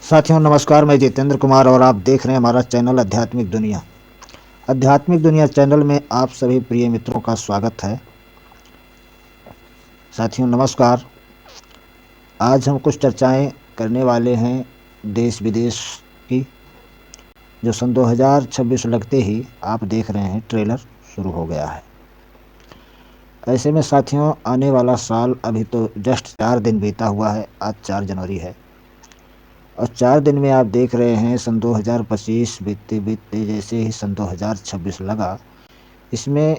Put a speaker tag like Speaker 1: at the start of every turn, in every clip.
Speaker 1: साथियों नमस्कार, मैं जितेंद्र कुमार और आप देख रहे हैं हमारा चैनल आध्यात्मिक दुनिया। आध्यात्मिक दुनिया चैनल में आप सभी प्रिय मित्रों का स्वागत है। साथियों नमस्कार। आज हम कुछ चर्चाएं करने वाले हैं देश विदेश की, जो सन 2026 लगते ही आप देख रहे हैं ट्रेलर शुरू हो गया है। ऐसे में साथियों आने वाला साल अभी तो जस्ट 4 दिन बीता हुआ है। आज 4 जनवरी है और 4 दिन में आप देख रहे हैं सन 2025 बीतते बीतते जैसे ही सन 2026 लगा, इसमें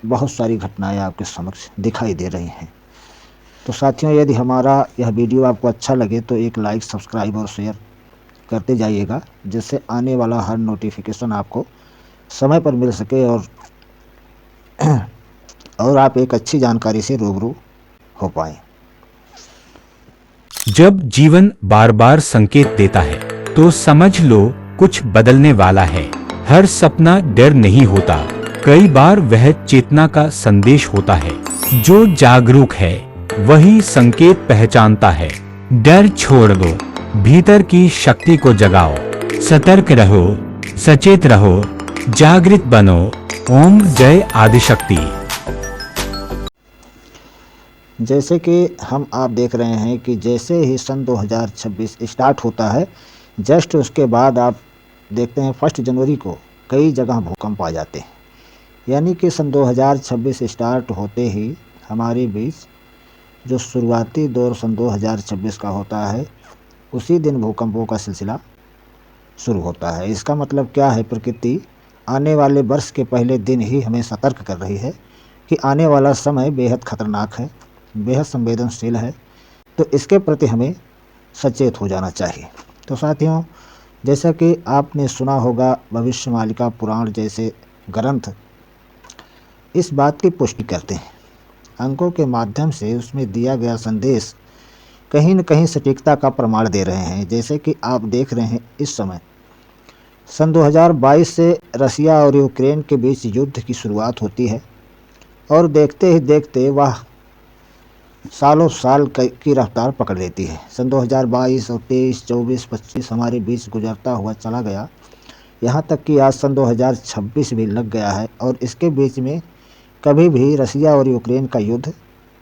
Speaker 1: बहुत सारी घटनाएं आपके समक्ष दिखाई दे रही हैं। तो साथियों यदि हमारा यह वीडियो आपको अच्छा लगे तो एक लाइक, सब्सक्राइब और शेयर करते जाइएगा, जिससे आने वाला हर नोटिफिकेशन आपको समय पर मिल सके और आप एक अच्छी जानकारी से रूबरू हो पाएं।
Speaker 2: जब जीवन बार बार संकेत देता है तो समझ लो कुछ बदलने वाला है। हर सपना डर नहीं होता, कई बार वह चेतना का संदेश होता है। जो जागरूक है वही संकेत पहचानता है। डर छोड़ दो, भीतर की शक्ति को जगाओ। सतर्क रहो, सचेत रहो, जागृत बनो। ओम जय आदिशक्ति।
Speaker 1: जैसे कि आप देख रहे हैं कि जैसे ही सन 2026 स्टार्ट होता है, जस्ट उसके बाद आप देखते हैं 1 जनवरी को कई जगह भूकंप आ जाते हैं। यानी कि सन 2026 स्टार्ट होते ही हमारे बीच जो शुरुआती दौर सन 2026 का होता है, उसी दिन भूकंपों का सिलसिला शुरू होता है। इसका मतलब क्या है? प्रकृति आने वाले वर्ष के पहले दिन ही हमें सतर्क कर रही है कि आने वाला समय बेहद खतरनाक है, बेहद संवेदनशील है, तो इसके प्रति हमें सचेत हो जाना चाहिए। तो साथियों, जैसा कि आपने सुना होगा, भविष्यवाणी पुराण जैसे ग्रंथ इस बात की पुष्टि करते हैं। अंकों के माध्यम से उसमें दिया गया संदेश कहीं न कहीं सटीकता का प्रमाण दे रहे हैं। जैसे कि आप देख रहे हैं, इस समय सन 2022 से रसिया और यूक्रेन के बीच युद्ध की शुरुआत होती है और देखते ही देखते वह सालों साल की रफ्तार पकड़ लेती है। सन 2022 और 23, 24, 25 हमारे बीच गुजरता हुआ चला गया, यहाँ तक कि आज सन 2026 भी लग गया है और इसके बीच में कभी भी रसिया और यूक्रेन का युद्ध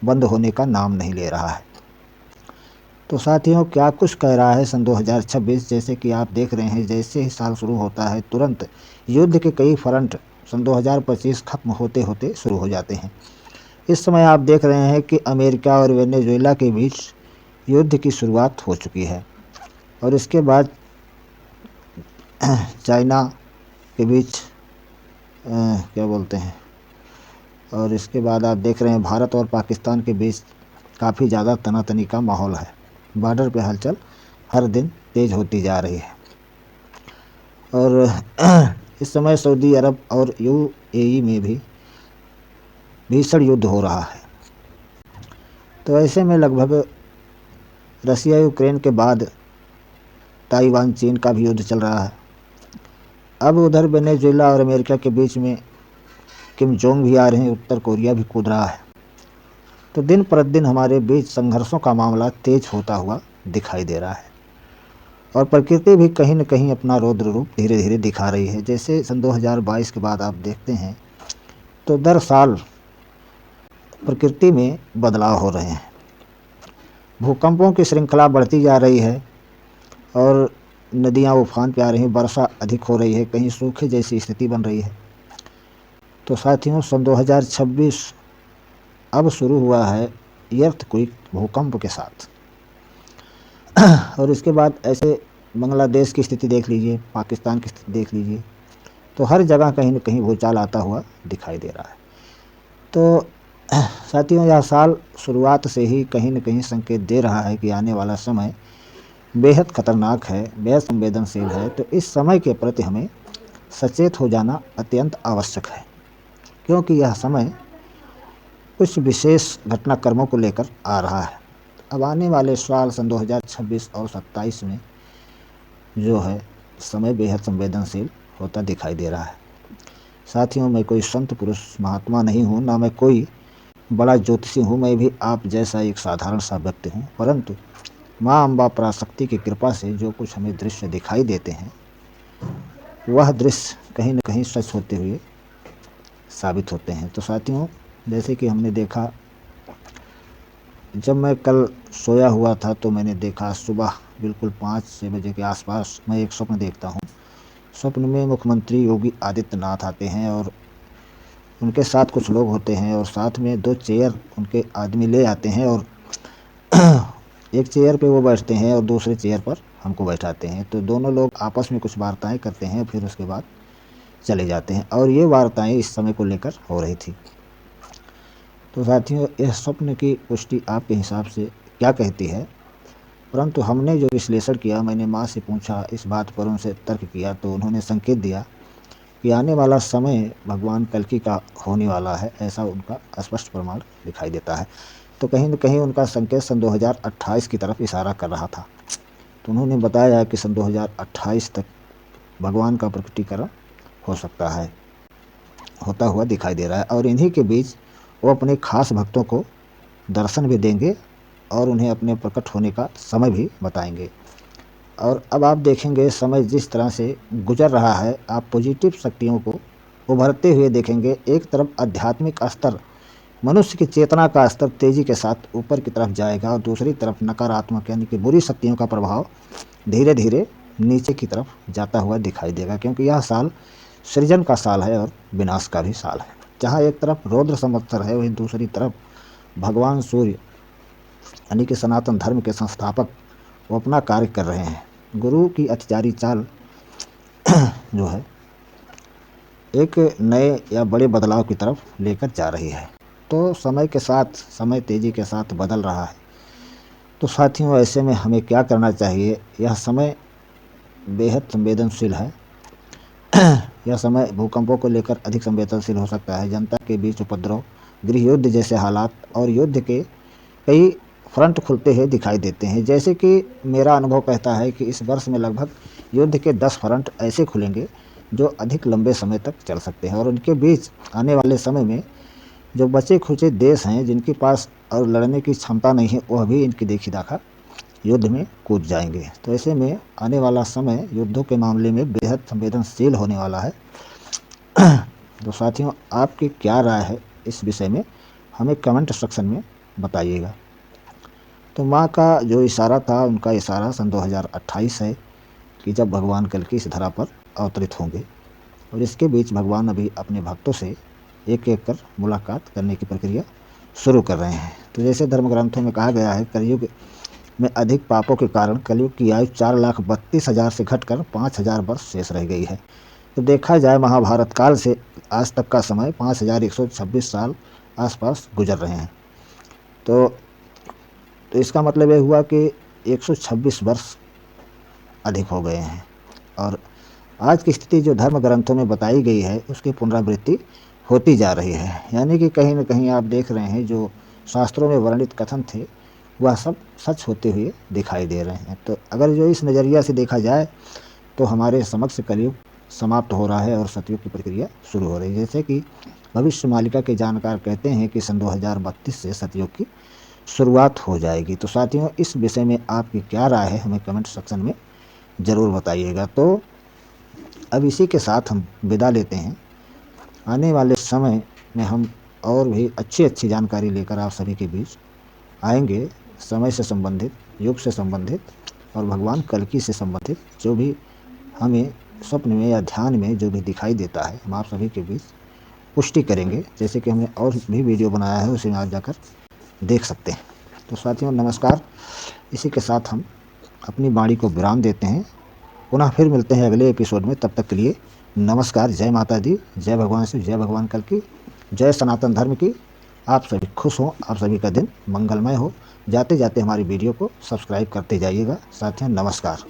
Speaker 1: बंद होने का नाम नहीं ले रहा है। तो साथियों, क्या कुछ कह रहा है सन 2026? जैसे कि आप देख रहे हैं, जैसे ही साल शुरू होता है तुरंत युद्ध के कई फ्रंट सन 2025 खत्म होते होते शुरू हो जाते हैं। इस समय आप देख रहे हैं कि अमेरिका और वेनेजुएला के बीच युद्ध की शुरुआत हो चुकी है और इसके बाद चाइना के बीच क्या बोलते हैं, और इसके बाद आप देख रहे हैं भारत और पाकिस्तान के बीच काफ़ी ज़्यादा तनातनी का माहौल है। बॉर्डर पे हलचल हर दिन तेज़ होती जा रही है और इस समय सऊदी अरब और यूएई में भी भीषण युद्ध हो रहा है। तो ऐसे में लगभग रसिया यूक्रेन के बाद ताइवान चीन का भी युद्ध चल रहा है। अब उधर वेनेजुएला और अमेरिका के बीच में किम जोंग भी आ रहे हैं, उत्तर कोरिया भी कूद रहा है। तो दिन प्रतिदिन हमारे बीच संघर्षों का मामला तेज होता हुआ दिखाई दे रहा है और प्रकृति भी कहीं न कहीं अपना रौद्र रूप धीरे धीरे दिखा रही है। जैसे सन 2022 के बाद आप देखते हैं तो दर साल प्रकृति में बदलाव हो रहे हैं, भूकंपों की श्रृंखला बढ़ती जा रही है और नदियाँ उफान पे आ रही हैं, वर्षा अधिक हो रही है, कहीं सूखे जैसी स्थिति बन रही है। तो साथियों, सन 2026 अब शुरू हुआ है अर्थक्वेक, भूकंप के साथ और इसके बाद ऐसे बांग्लादेश की स्थिति देख लीजिए, पाकिस्तान की स्थिति देख लीजिए, तो हर जगह कहीं न कहीं भूचाल आता हुआ दिखाई दे रहा है। तो साथियों, यह साल शुरुआत से ही कहीं न कहीं संकेत दे रहा है कि आने वाला समय बेहद खतरनाक है, बेहद संवेदनशील है। तो इस समय के प्रति हमें सचेत हो जाना अत्यंत आवश्यक है, क्योंकि यह समय कुछ विशेष घटनाक्रमों को लेकर आ रहा है। अब आने वाले साल सन 2026 और 27 में जो है समय बेहद संवेदनशील होता दिखाई दे रहा है। साथियों, मैं कोई संत पुरुष महात्मा नहीं हूँ, ना मैं कोई बड़ा ज्योतिषी हूँ, मैं भी आप जैसा एक साधारण सा व्यक्ति हूँ। परंतु माँ अम्बा पराशक्ति की कृपा से जो कुछ हमें दृश्य दिखाई देते हैं वह दृश्य कहीं न कहीं सच होते हुए साबित होते हैं। तो साथियों, जैसे कि हमने देखा, जब मैं कल सोया हुआ था तो मैंने देखा सुबह बिल्कुल 5-6 बजे के आसपास मैं एक स्वप्न देखता हूँ। स्वप्न में मुख्यमंत्री योगी आदित्यनाथ आते हैं और उनके साथ कुछ लोग होते हैं और साथ में 2 चेयर उनके आदमी ले आते हैं और एक चेयर पे वो बैठते हैं और दूसरे चेयर पर हमको बैठाते हैं। तो दोनों लोग आपस में कुछ वार्ताएं करते हैं, फिर उसके बाद चले जाते हैं और ये वार्ताएं इस समय को लेकर हो रही थी। तो साथियों, यह स्वप्न की पुष्टि आपके हिसाब से क्या कहती है? परंतु हमने जो विश्लेषण किया, मैंने माँ से पूछा, इस बात पर उनसे तर्क किया, तो उन्होंने संकेत दिया कि आने वाला समय भगवान कल्कि का होने वाला है, ऐसा उनका स्पष्ट प्रमाण दिखाई देता है। तो कहीं न कहीं उनका संकेत सन 2028 की तरफ इशारा कर रहा था। तो उन्होंने बताया कि सन 2028 तक भगवान का प्रकटीकरण हो सकता है, होता हुआ दिखाई दे रहा है और इन्हीं के बीच वो अपने खास भक्तों को दर्शन भी देंगे और उन्हें अपने प्रकट होने का समय भी बताएंगे। और अब आप देखेंगे समय जिस तरह से गुजर रहा है, आप पॉजिटिव शक्तियों को उभरते हुए देखेंगे। एक तरफ आध्यात्मिक स्तर, मनुष्य की चेतना का स्तर तेजी के साथ ऊपर की तरफ जाएगा और दूसरी तरफ नकारात्मक यानी कि बुरी शक्तियों का प्रभाव धीरे धीरे नीचे की तरफ जाता हुआ दिखाई देगा, क्योंकि यह साल सृजन का साल है और विनाश का भी साल है। जहाँ एक तरफ रौद्र संवत्सर है, वहीं दूसरी तरफ भगवान सूर्य यानी कि सनातन धर्म के संस्थापक वो अपना कार्य कर रहे हैं। गुरु की अतिचारी चाल जो है एक नए या बड़े बदलाव की तरफ लेकर जा रही है। तो समय के साथ, समय तेजी के साथ बदल रहा है। तो साथियों, ऐसे में हमें क्या करना चाहिए? यह समय बेहद संवेदनशील है। यह समय भूकंपों को लेकर अधिक संवेदनशील हो सकता है। जनता के बीच उपद्रव, गृह युद्ध जैसे हालात और युद्ध के कई फ्रंट खुलते हुए दिखाई देते हैं। जैसे कि मेरा अनुभव कहता है कि इस वर्ष में लगभग युद्ध के 10 फ्रंट ऐसे खुलेंगे जो अधिक लंबे समय तक चल सकते हैं और उनके बीच आने वाले समय में जो बचे खुचे देश हैं जिनके पास और लड़ने की क्षमता नहीं है, वह भी इनकी देखी दाखा युद्ध में कूद जाएंगे। तो ऐसे में आने वाला समय युद्धों के मामले में बेहद संवेदनशील होने वाला है। तो साथियों, आपकी क्या राय है इस विषय में? हमें कमेंट सेक्शन में बताइएगा। तो माँ का जो इशारा था, उनका इशारा सन 2028 है कि जब भगवान कल्कि इस धरा पर अवतरित होंगे और इसके बीच भगवान अभी अपने भक्तों से एक एक कर मुलाकात करने की प्रक्रिया शुरू कर रहे हैं। तो जैसे धर्म ग्रंथों में कहा गया है, कलयुग में अधिक पापों के कारण कलयुग की आयु 4,32,000 से घटकर 5,000 वर्ष शेष रह गई है। तो देखा जाए, महाभारत काल से आज तक का समय 5,126 साल आसपास गुजर रहे हैं। तो इसका मतलब ये हुआ कि 126 वर्ष अधिक हो गए हैं और आज की स्थिति जो धर्म ग्रंथों में बताई गई है उसकी पुनरावृत्ति होती जा रही है। यानी कि कहीं न कहीं आप देख रहे हैं जो शास्त्रों में वर्णित कथन थे वह सब सच होते हुए दिखाई दे रहे हैं। तो अगर जो इस नज़रिया से देखा जाए तो हमारे समक्ष कलयुग समाप्त हो रहा है और सतयुग की प्रक्रिया शुरू हो रही है। जैसे कि भविष्य मालिका के जानकार कहते हैं कि सन 2032 से सतयुग की शुरुआत हो जाएगी। तो साथियों, इस विषय में आपकी क्या राय है? हमें कमेंट सेक्शन में ज़रूर बताइएगा। तो अब इसी के साथ हम विदा लेते हैं। आने वाले समय में हम और भी अच्छी जानकारी लेकर आप सभी के बीच आएंगे। समय से संबंधित, युग से संबंधित और भगवान कल्कि से संबंधित जो भी हमें स्वप्न में या ध्यान में जो भी दिखाई देता है, हम आप सभी के बीच पुष्टि करेंगे। जैसे कि हमने और भी वीडियो बनाया है, उसे आप जाकर देख सकते हैं। तो साथियों, नमस्कार। इसी के साथ हम अपनी वाणी को विराम देते हैं। पुनः फिर मिलते हैं अगले एपिसोड में। तब तक के लिए नमस्कार। जय माता दी, जय भगवान शिव, जय भगवान कल्कि, जय सनातन धर्म की। आप सभी खुश हों, आप सभी का दिन मंगलमय हो। जाते जाते हमारी वीडियो को सब्सक्राइब करते जाइएगा। साथियों, नमस्कार।